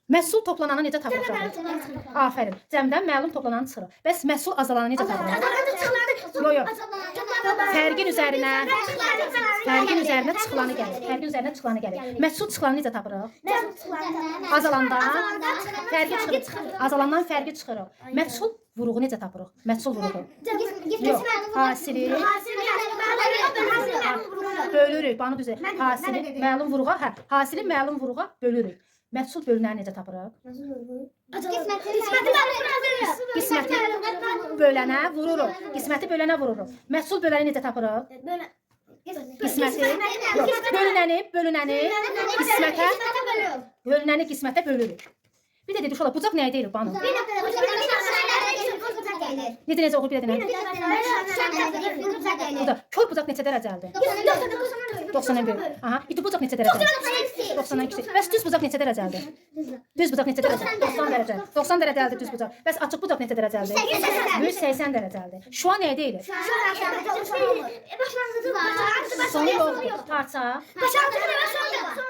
Məhsul toplananı necə tapırıq uşaqlar? Afərin. Cəmdən məlum toplananı çıxırıq. Bəs məhsul azalanı necə tapırıq? Yo yo. Fərqin üzərinə çıxılanı gəlir. Fərqin üzərinə çıxılanı gəlir. Məhsul çıxılanı necə tapırıq? Azalandan fərqi çıxırıq. Azalandan fərqi çıxırıq. Məhsul vuruğu necə tapırıq? Məhsul vuruğu. Yox. Hasili bölürük. Bana düzə. Hasili məlum vuruğa, hə. Hasili məlum vuruğa bölürük. Məhsul bölünəni necə tapırıq? Qisməti bölənə vururuq. Qisməti bölənə vururuq. Məhsul böləni necə tapırıq? Qisməti yox. Bölünəni qismətə bölürük. Bir də dedik uşaqlar, bucaq nəyə deyilir Banu? Necə oxuyub bir də burada kör bucaq neçə dərəcəlidir? 91. Aha, iti bucaq neçə dərəcəlidir? 92. Bəs düz bucaq neçə dərəcəlidir? Düz bucaq neçə dərəcəlidir? 90 dərəcə. 90 dərəcəlidir düz bucaq. Bəs açıq bucaq neçə dərəcəlidir? 180 dərəcəlidir. Şu an nəyə deyilir? Sonu yoxdur. Parça.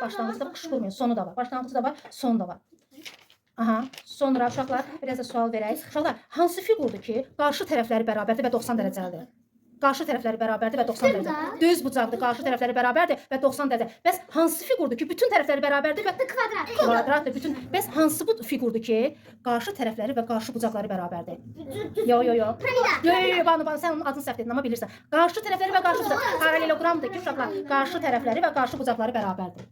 Başlanğıcda qışqırmıyor. Sonu da var. Başlanğıcda var, sonu da var. Aha, sonra uşaqlar biraz da sual verək. Uşaqlar, hansı fiqurdur ki, qarşı tərəfləri bərabərdir və 90 dərəcəlidir? Qarşı tərəfləri bərabərdir və 90 dərəcə. Düz bucaqdır, qarşı tərəfləri bərabərdir və 90 dərəcə. Bəs hansı fiqurdur ki, bütün tərəfləri bərabərdir və kvadratdır bütün. Bəs hansı bu fiqurdur ki, qarşı tərəfləri və qarşı bucaqları bərabərdir? Yo, Banu, sən onun adını səhv dedin, amma bilirsən. Qarşı tərəfləri və qarşı bucaqları paralelogramdır ki, uşaqlar, qarşı tərəfləri və qarşı bucaqları bərabərdir.